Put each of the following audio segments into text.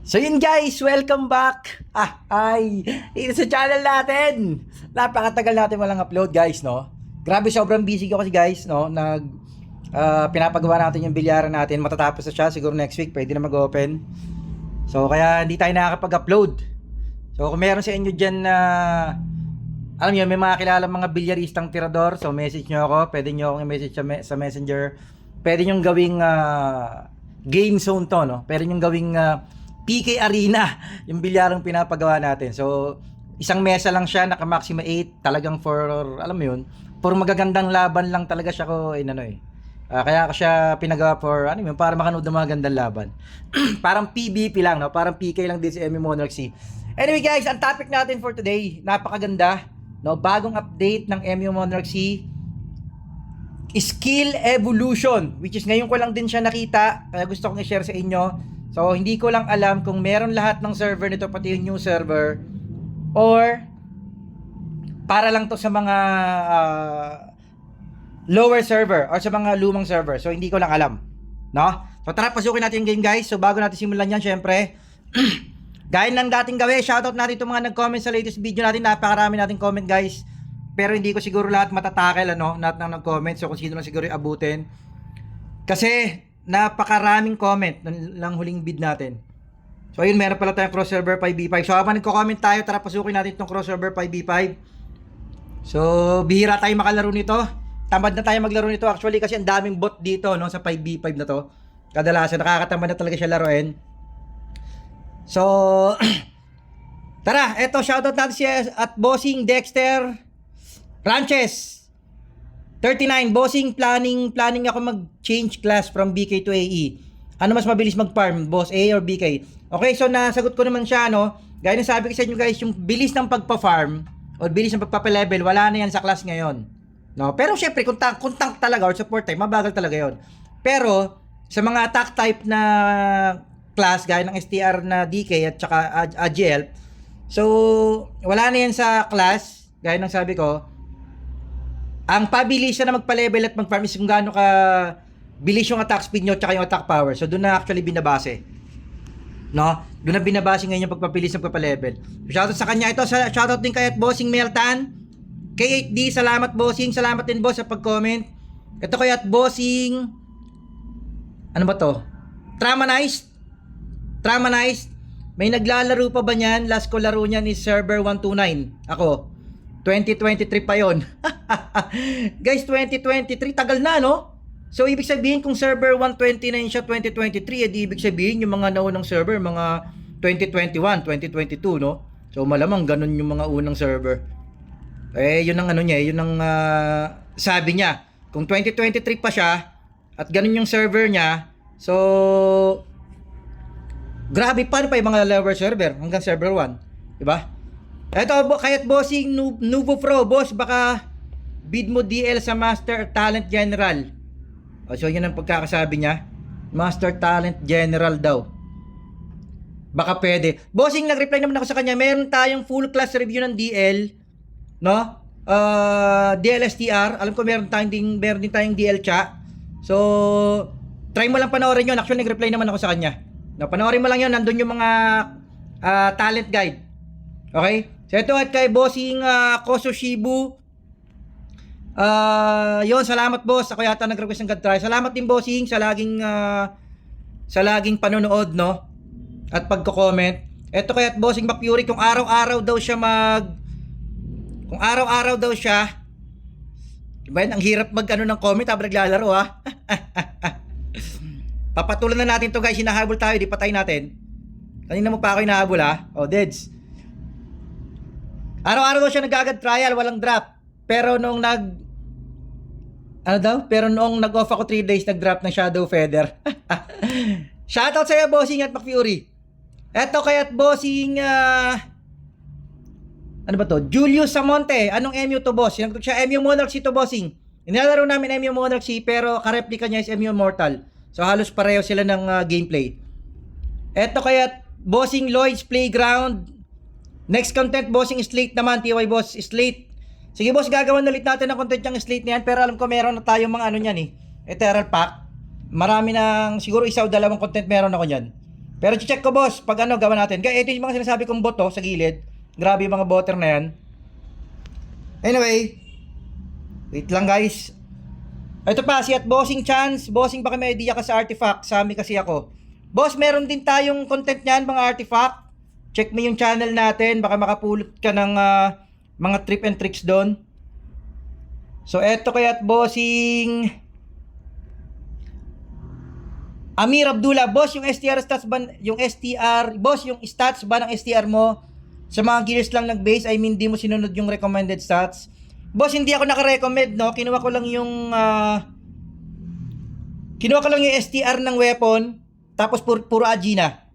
So yun guys, welcome back. Ito sa channel natin. Napakatagal natin walang upload guys, no? Grabe, sobrang busy ko kasi guys, no? Pinapagawa natin yung bilyaran natin. Matatapos na siya, siguro next week pwede na mag-open. So kaya hindi tayo nakakapag-upload. So kung meron sa inyo dyan na alam niyo, may mga kilala mga bilyaristang tirador, so message nyo ako. Pwede nyo akong i-message sa messenger. Pwede nyo gawing game zone to, no? Pwede nyo gawing PK Arena, yung bilyarang pinapagawa natin. So, isang mesa lang siya, naka-maxima 8, talagang for, alam mo yun, for magagandang laban lang talaga siya ko, kaya ko siya pinagawa for, para makanood ng mga gandang laban. Parang PBP lang, no? Parang PK lang din si MU Monarch C. Anyway guys, ang topic natin for today, napakaganda, no? Bagong update ng MU Monarch C, Skill Evolution, which is ngayon ko lang din siya nakita, kaya gusto kong i-share sa inyo. So, hindi ko lang alam kung meron lahat ng server nito, pati yung new server, or para lang to sa mga lower server or sa mga lumang server. So, hindi ko lang alam. No? So, tara, pasukin natin yung game guys. So, bago natin simulan yan, syempre, gaya ng dating gawin, shoutout natin itong mga nag-comment sa latest video natin. Napakarami nating comment guys. Pero hindi ko siguro lahat matatakel, lahat ng nag-comment. So, kung sino lang siguro yung abutin. Kasi, napakaraming comment ng huling bid natin. So ayun, meron pala tayong cross server 5v5. So habang nagko-comment tayo, tara pasukin natin itong cross server 5v5. So bihira tayo makalaro nito. Tamad na tayo maglaro nito actually kasi ang daming bot dito, no, sa 5v5 na to. Kadalasan nakakatamad na talaga siya laruin. So tara, eto shoutout natin siya at Bossing Dexter Ranches 39, bossing, planning ako mag-change class from BK to AE. Ano mas mabilis mag-farm, boss, A or BK? Okay, so nasagot ko naman siya, no? Gaya na sabi ko sa inyo guys, yung bilis ng pagpa-farm o bilis ng pagpa-level, wala na yan sa class ngayon. No? Pero syempre, kung tank talaga or support type, mabagal talaga yon. Pero, sa mga attack type na class, gaya ng STR na DK at saka AGL, so, wala na yan sa class, gaya ng sabi ko. Ang pabilisan na magpa-level at mag-farm is kung gaano ka bilis yung attack speed nyo at yung attack power. So, doon na actually binabase. No? Doon na binabase ngayon yung pagpabilis ng pagpa-level. Shoutout sa kanya ito. Shoutout din kay at Bossing Meltan. Kay 8D, salamat Bossing. Salamat din boss sa pag-comment. Ito kay at Bossing. Ano ba to? Tramanized. May naglalaro pa ba niyan? Last ko laro niyan is server 129. Ako. 2023 pa yon. Guys, 2023, tagal na, no? So, ibig sabihin, kung server 129 siya 2023, edi ibig sabihin, yung mga naunang server, mga 2021, 2022, no? So, malamang ganun yung mga unang server. Yun ang yun ang sabi niya. Kung 2023 pa siya, at ganun yung server niya, so, grabe, paano pa yung mga lower server hanggang server 1? Diba? Eto, kaya't Bossing Nuvo Pro, boss, baka bid mo DL sa Master Talent General. So yun ang pagkakasabi niya. Master Talent General daw. Baka pwede. Bossing, nag-reply naman ako sa kanya. Meron tayong full class review ng DL, no? DLSTR. Alam ko meron din tayong DL cha. So, try mo lang panoorin yun. Actually, nag-reply naman ako sa kanya. No, panoorin mo lang yun. Nandun yung mga talent guide. Okay? So ito at kay Bossing Koso Shibu. Yon, salamat boss. Ako yata nag-request ng God try. Salamat din Bossing sa laging panonood, no? At pagko-comment. Ito kay at Bossing Macfury, kung araw-araw daw siya diba, ang hirap ng comment habang naglalaro, ha? Papatulan na natin to guys. Hinahabol tayo, di patay natin. Kanina mo pa ako hinahabol, ha? Oh, Deads. Araw-araw daw siya nag-agad trial, walang drop. Pero noong nag-off ako 3 days, nag-drop ng Shadow Feather. Shoutout sa'yo, Bossing at Macfury. Eto kay at Bossing, ano ba to? Julius Samonte. Anong MU to, boss? Yung siya, MU Monarch C to, Bossing. Nilalaro namin MU Monarch C, pero kareplika niya is MU Mortal. So, halos pareho sila ng gameplay. Eto kay at Bossing Lloyd's Playground. Next content, Bossing Slate naman, TY Boss Slate. Sige boss, gagawin ulit natin ng content yung Slate na yan. Pero alam ko meron na tayong mga Ethereal Pack. Marami ng, siguro isa o dalawang content meron ako dyan. Pero check ko boss, pag ano gawa natin. Kaya ito yung mga sinasabi kong bot sa gilid. Grabe yung mga botter na yan. Anyway, wait lang guys. Ito pa, si at Bossing Chance. Bossing, baka may idea ka sa artifact. Sami kasi ako. Boss, meron din tayong content niyan, mga artifact. Check mo yung channel natin. Baka makapulot ka ng mga trip and tricks doon. So, eto kay at Bossing Amir Abdullah. Boss, yung STR stats ba, boss, yung stats ba ng STR mo sa mga gears lang nag-base? I mean, di mo sinunod yung recommended stats. Boss, hindi ako naka-recommend, no? Kinuha ko lang yung STR ng weapon, tapos puro Agina.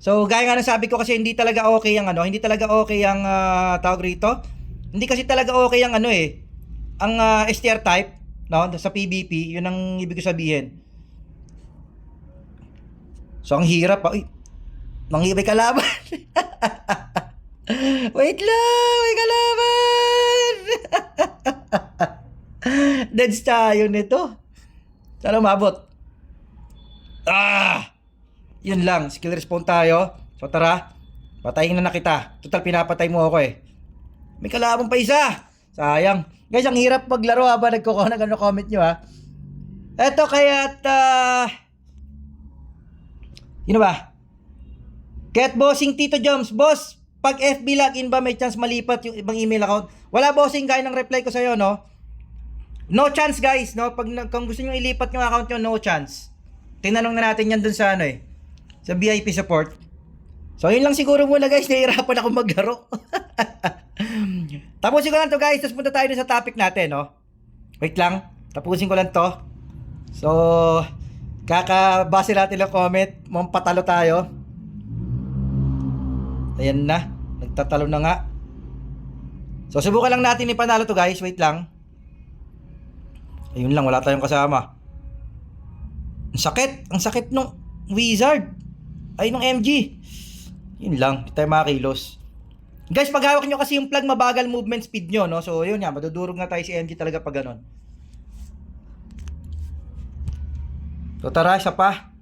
So, gaya nga ng sabi ko kasi hindi talaga okay ang hindi talaga okay ang tawag rito. Hindi kasi talaga okay ang ang STR type, no? Sa PvP, yun ang ibig ko sabihin. So, ang hirap, may kalaban. Wait lang, may kalaban. Deads tayo nito. Sana umabot. Yun lang, skill respawn tayo. So tara, patayin na kita. Total pinapatay mo ako May kalaban pa isa. Sayang. Guys, ang hirap maglaro habang nagko-comment nyo Eto kaya't yun ba? Kaya't Bossing Tito Joms, boss, pag FB login ba may chance malipat yung ibang email account? Wala bossing, gaya ng reply ko sa'yo, no? No chance guys, no? Kung gusto nyo ilipat yung account nyo, no chance. Tinanong na natin yan dun sa sa VIP support. So yun lang siguro muna guys, nahihirapan ako maglaro. Tapusin ko lang to guys, tapos punta tayo sa topic natin, no? Wait lang, tapusin ko lang to. So, kakabase natin ng comment, mampatalo tayo. Ayan na, nagtatalo na nga. So subukan lang natin ipanalo to guys, wait lang. Ayun lang, wala tayong kasama. Ang sakit nung wizard. Ay, nung MG. Yun lang, hindi tayo makakilos. Guys, pag hawak nyo kasi yung plug, mabagal movement speed nyo, no? So yun nga, madudurog na tayo si MG talaga pag ganon. So tara, isa pa.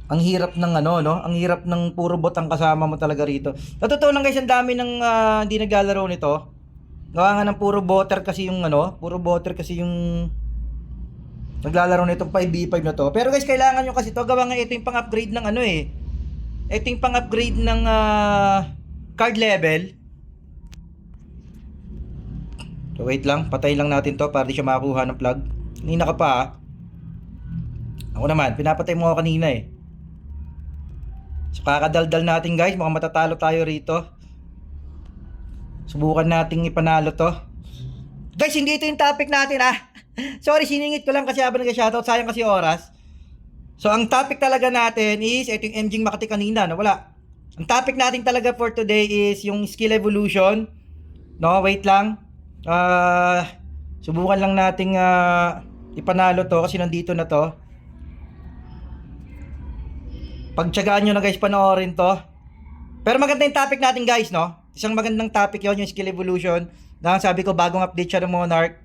Ang hirap ng no? Ang hirap ng puro bot ang kasama mo talaga rito. Sa totoo lang guys, ang dami ng hindi naglalaro nito. Gawa nga ng puro botter kasi yung puro botter kasi yung naglalaro nitong 5v5 na to. Pero guys, kailangan nyo kasi to. Gawa nga ito yung pang-upgrade ng Ito yung pang-upgrade ng card level. So wait lang, patayin lang natin to para di siya makakuha ng plug. Kanina ka pa Ako naman, pinapatay mo ako kanina So kakadaldal natin guys, mukhang matatalo tayo rito. Subukan nating ipanalo to. Guys, hindi ito yung topic natin Sorry, siningit ko lang kasi habang nag-shoutout, sayang kasi oras. So ang topic talaga natin is ito yung MG Makati kanina, wala. Ang topic natin talaga for today is yung skill evolution. No, wait lang. Subukan lang nating ipanalo to kasi nandito na to. Pagtsagaan nyo na guys, panoorin to. Pero maganda yung topic natin guys, no? Isang magandang topic yun, yung skill evolution. Na sabi ko, bagong update siya ng Monarch.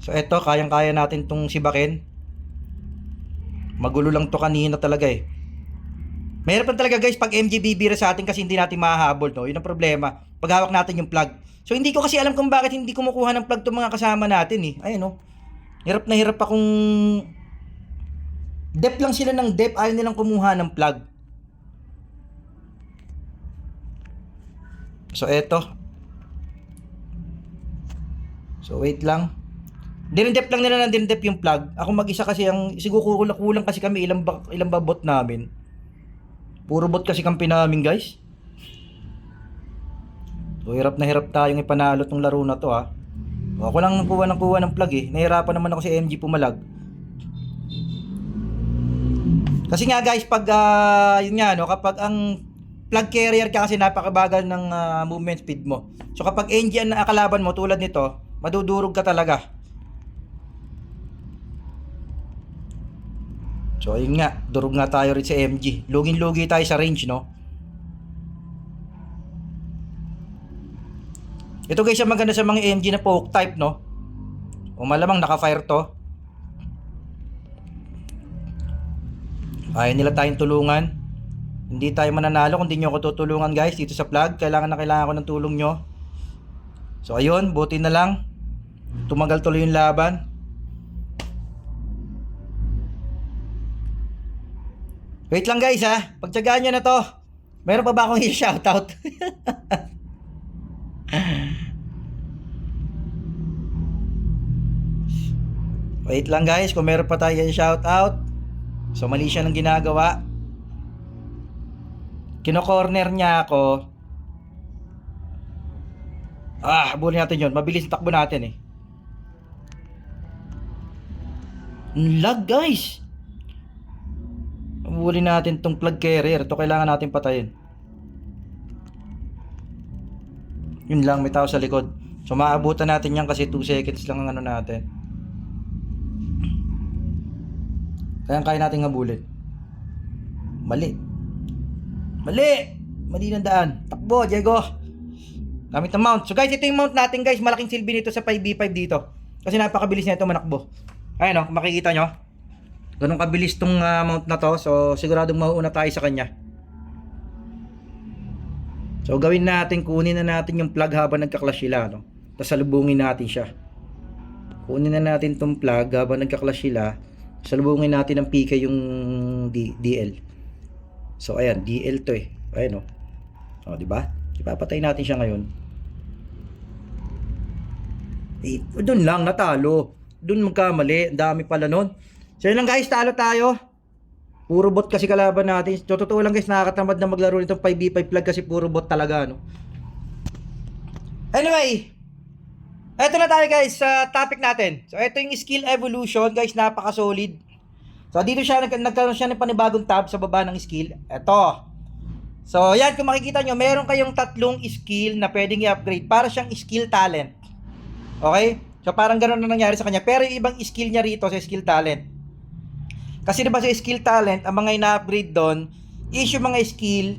So eto, kayang-kaya natin tong sibakin. Magulo lang to kanina talaga Mahirap lang talaga guys pag MG bibira sa atin kasi hindi natin mahahabol, no? Yun ang problema. Pag hawak natin yung plug. So hindi ko kasi alam kung bakit hindi kumukuha ng plug tong mga kasama natin Ayun no. Hirap na hirap akong dep lang sila ng dep, ayaw nilang kumuha ng plug. So eto. So wait lang. Dinidep lang nila ng dinidep yung plug. Ako mag-isa kasi siguro kulang kasi kami ilang ba bot namin. Puro bot kasi kampi namin guys. So hirap na hirap tayong ipanalo tong laro na to Ako lang kuha ng plug Nahirapan naman ako si MG pumalag. Kasi nga guys, pag yun nga kapag ang plug carrier ka kasi napakabagal ng movement speed mo. So kapag NG ang nakalaban mo tulad nito, madudurog ka talaga. So ayun nga, durog nga tayo rin sa MG. Lugin-lugi tayo sa range, no? Ito guys, ang maganda sa mga MG na poke type, no? O malamang naka-fire to. Ayaw nila tayong tulungan. Hindi tayo mananalo kung di nyo ako tutulungan guys dito sa vlog. Kailangan na kailangan ko ng tulong nyo. So ayun, buti na lang tumagal tuloy yung laban. Wait lang guys ha, pagtsagaan nyo na to. Meron pa ba akong i-shoutout? Wait lang guys, kung meron pa tayo i-shoutout. So mali siya ng ginagawa. Kino-corner niya ako. Habulin natin yun. Mabilis takbo natin eh. Lag guys. Habulin natin tong plug carrier. Ito kailangan natin patayin. Yun lang, may tao sa likod. So maabutan natin yan kasi 2 seconds lang ang ano natin. Kaya natin habulin. Mali ng daan. Takbo, Diego. Gamit ng mount. So guys, ito yung mount natin guys. Malaking silbi nito sa 5v5 dito. Kasi napakabilis nito manakbo. Ayun o, makikita nyo. Ganun kabilis tong mount na to. So siguradong mauuna tayo sa kanya. So gawin natin, kunin na natin yung plug habang nagka-clash sila. No? Tapos salubungin natin siya. Kunin na natin tong plug habang nagka-clash sila. Salubungin natin ng PK yung DL. So ayan, DL to eh. Ayan o, di ba? Ipapatay natin siya ngayon. Eh, doon lang natalo. Doon magkamali, ang dami pala noon. So yun lang guys, talo tayo. Puro bot kasi kalaban natin. So totoo lang guys, nakakatamad na maglaro nitong 5v5 flag kasi puro bot talaga, no. Anyway, eto na tayo guys sa topic natin. So ito yung skill evolution guys, napaka-solid. So dito siya nagkaroon siya ng panibagong tab sa baba ng skill. Ito. So yan, kung makikita nyo, meron kayong 3 skill na pwedeng i-upgrade para siyang skill talent. Okay? So parang ganoon na nangyari sa kanya. Pero yung ibang skill niya rito sa skill talent. Kasi diba sa skill talent, ang mga ina-upgrade doon is yung mga skill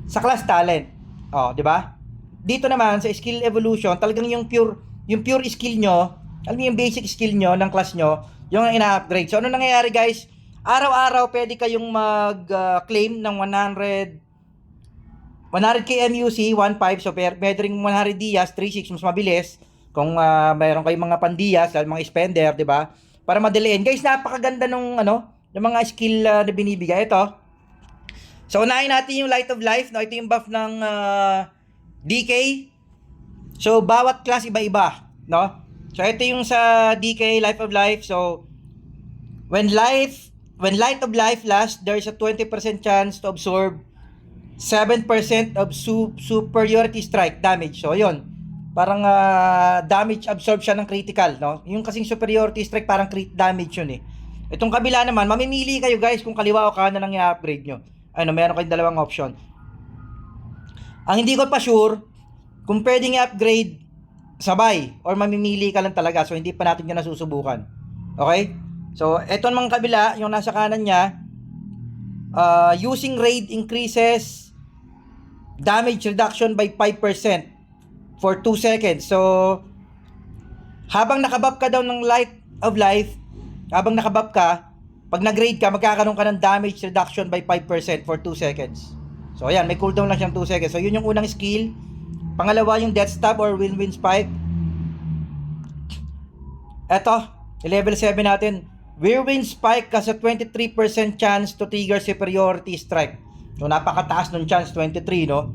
sa class talent. Oh, di ba? Dito naman sa skill evolution, talagang yung pure skill nyo, alam mo yung basic skill nyo ng class nyo, yung ina-upgrade. So ano nangyayari guys? Araw-araw pwede kayong mag-claim ng 100k MUC 1.5. So pwede ring 100 Dias 3.6 mas mabilis kung mayroon kayong mga pandiyas, mga spender, di ba? Para madaliin. Guys, napakaganda nung yung mga skill na binibigay. Ito. So unahin natin yung Light of Life, no? Ito yung buff ng DK. So bawat class iba-iba, no? So ito yung sa DK Life of Life. So when Light of Life lasts, there is a 20% chance to absorb 7% of superiority strike damage. So yun, parang damage absorption ng critical, no? Yung kasing superiority strike parang crit damage yun eh. Itong kabila naman, mamimili kayo guys kung kaliwa o kanan ang i-upgrade nyo. Meron kayong dalawang option. Ang hindi ko pa sure kung pwedeng i-upgrade sabay or mamimili ka lang talaga. So hindi pa natin yun nasusubukan. Okay? So eto naman kabila, yung nasa kanan niya, using raid increases damage reduction by 5% for 2 seconds. So habang nakabuff ka daw ng Light of Life, habang nakabuff ka, pag nag-raid ka, magkakaroon ka ng damage reduction by 5% for 2 seconds. So ayan, may cooldown lang siyang 2 seconds. So yun yung unang skill. Pangalawa yung Death Stab or Whirlwind Spike. Eto, level 7 natin. Whirlwind Spike has a 23% chance to trigger superiority strike. So napakataas ng chance, 23, no?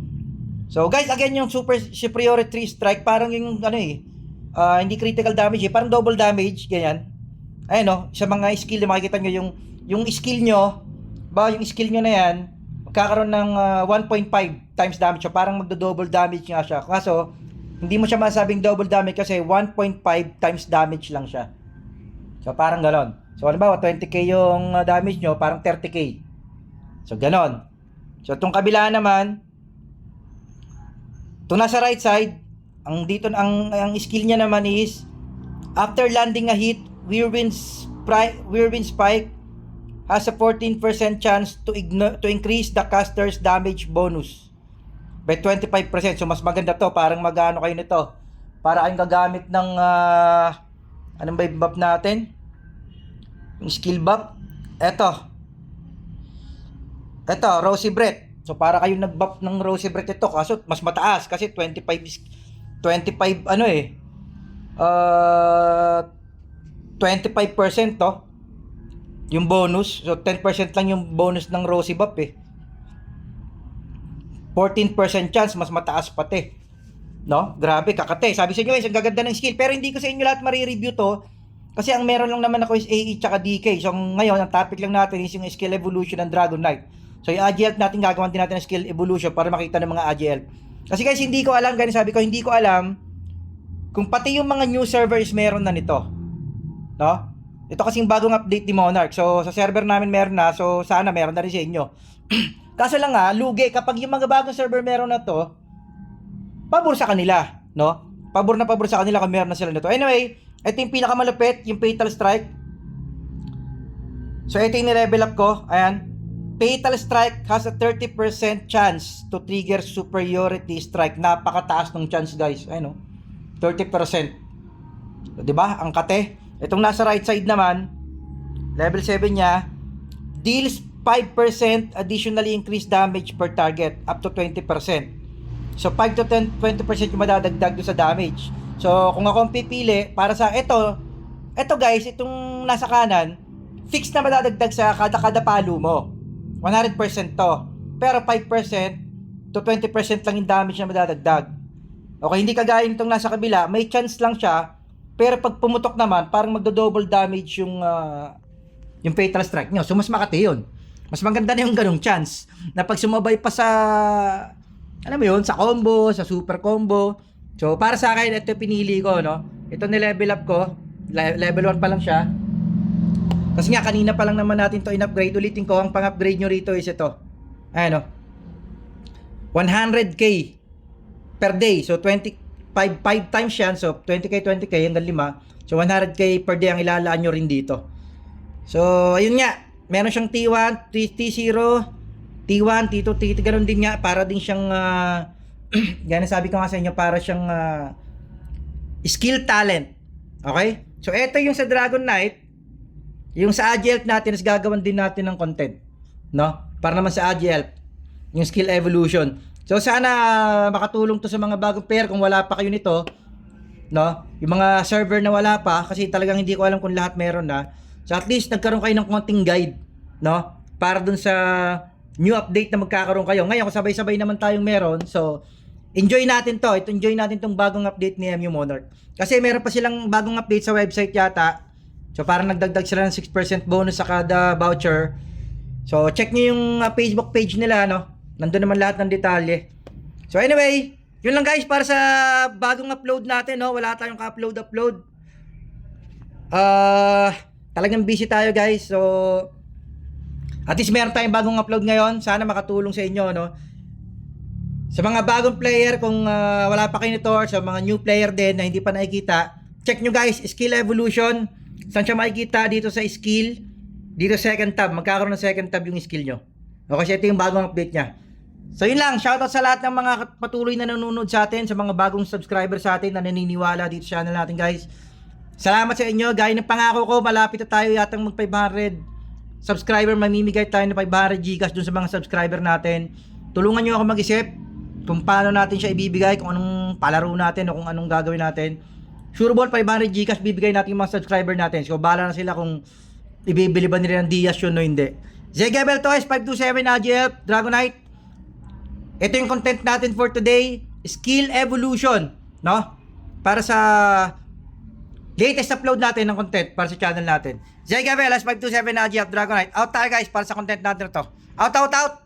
So guys, again yung superiority strike, parang yung hindi critical damage eh, parang double damage, ganyan. Ayun no, sa mga skill na makikita nyo yung skill nyo, yung skill nyo na yan, magkakaroon ng 1.5 times damage. So parang magdo-double damage nga siya. Kaso, hindi mo siya masabing double damage kasi 1.5 times damage lang siya. So parang ganon. So halimbawa 20k yung damage nyo, parang 30k. So ganon. So itong kabila naman, itong nasa right side, ang skill niya naman is after landing a hit, Whirlwind Spike has a 14% chance to increase the caster's damage bonus by 25%. So mas maganda to, parang magano kayo nito. Para kayong gagamit ng anong ba yung buff natin? Yung skill buff. Eto. Ito, Rosy Brett. So para kayong nag-buff ng Rosy Brett ito, kaso mas mataas kasi 25 ano eh. 25% to. Yung bonus. So 10% lang yung bonus ng Rosy buff eh. 14% chance, mas mataas pati. No? Grabe, kakate. Sabi sa inyo guys, ang gaganda ng skill. Pero hindi ko sa inyo lahat marireview to. Kasi ang meron lang naman ako is AE tsaka DK. So ngayon, ang topic lang natin is yung skill evolution ng Dragon Knight. So yung AGL natin, gagawin din natin ng skill evolution para makita ng mga AGL. Kasi guys, hindi ko alam, ganyan sabi ko, hindi ko alam kung pati yung mga new servers meron na nito. No? Ito kasing bagong update ni Monarch. So sa server namin meron na. So sana meron na rin sa inyo. Kaso lang nga, lugi kapag yung mga bagong server meron na to, pabor sa kanila, no? Pabor na pabor sa kanila kung meron na sila nito. Anyway, ito yung pinakamalupit, yung Fatal Strike. So ito yung ni-level up ko. Ayan. Fatal Strike has a 30% chance to trigger superiority strike. Napakataas ng chance, guys. Ayun, no? 30%. So, 'di ba? Ang kate. Itong nasa right side naman, level 7 niya, deals 5% additionally increased damage per target up to 20%. So 5 to 20% yung madadagdag doon sa damage. So kung ako ang pipili para sa ito guys, itong nasa kanan, fixed na madadagdag sa kada palo mo. 100% to. Pero 5% to 20% lang yung damage na madadagdag. Okay, hindi kagaya nitong nasa kabila, may chance lang siya, pero pag pumutok naman, parang magdo-double damage yung fatal strike nyo. So mas makati yun. Mas maganda na yung ganung chance na pag sumabay pa sa, alam mo yun, sa combo, sa super combo. So para sa akin, ito pinili ko, no? Ito ni-level up ko. Level 1 pa lang siya. Kasi nga, kanina pa lang naman natin to in-upgrade. Ulitin ko, ang pang-upgrade nyo rito is ito. Ayan, no? 100k per day. So 5 times yan. So 20k hanggang 5. So 100k per day ang ilalaan nyo rin dito. So ayun nga. Meron siyang T1, T0, T1, T2, T3, ganoon din nga, para din siyang ganun sabi ko nga sa inyo, para siyang skill talent. Okay? So ito yung sa Dragon Knight, yung sa AGL natin is gagawan din natin ng content, no? Para naman sa AGL, yung skill evolution. So sana makatulong to sa mga bagong player kung wala pa kayo nito, no? Yung mga server na wala pa, kasi talagang hindi ko alam kung lahat meron na. So at least nagkaroon kayo ng konting guide, no? Para dun sa new update na magkakaroon kayo. Ngayon, kung sabay-sabay naman tayong meron, so enjoy natin to. Enjoy natin tong bagong update ni MU Monarch. Kasi meron pa silang bagong update sa website yata. So parang nagdagdag sila ng 6% bonus sa kada voucher. So check nyo yung Facebook page nila, no? Nandun naman lahat ng detalye. So anyway, yun lang guys para sa bagong upload natin, no? Wala tayong ka-upload. Talagang busy tayo guys. So at least meron tayong bagong upload ngayon. Sana makatulong sa inyo, no? Sa mga bagong player, kung wala pa kayo nito, or sa mga new player din na hindi pa nakikita, check nyo guys, skill evolution. Saan siya makikita? Dito sa skill. Dito second tab. Magkakaroon ng second tab yung skill nyo. O kasi ito yung bagong update niya. So yun lang, shoutout sa lahat ng mga patuloy na nanonood sa atin, sa mga bagong subscriber sa atin na naniniwala dito sa channel natin guys. Salamat sa inyo. Gaya ng pangako ko, malapit na tayo yatang mag 500 subscriber. Mamimigay tayo ng 500 Gcash dun sa mga subscriber natin. Tulungan nyo ako mag-isip kung paano natin siya ibibigay, kung anong palaro natin o kung anong gagawin natin. Sure ball, 500 Gcash bibigay natin yung mga subscriber natin. So bahala na sila kung ibibili ba nila ng Diaz yun o hindi. Zegabel Toys 527 AGF Dragon Knight. Ito yung content natin for today. Skill evolution, no? Para sa latest upload natin ng content para sa channel natin. Zegabel 527 AGF Dragon Knight. Out tayo guys para sa content natin ito. Out.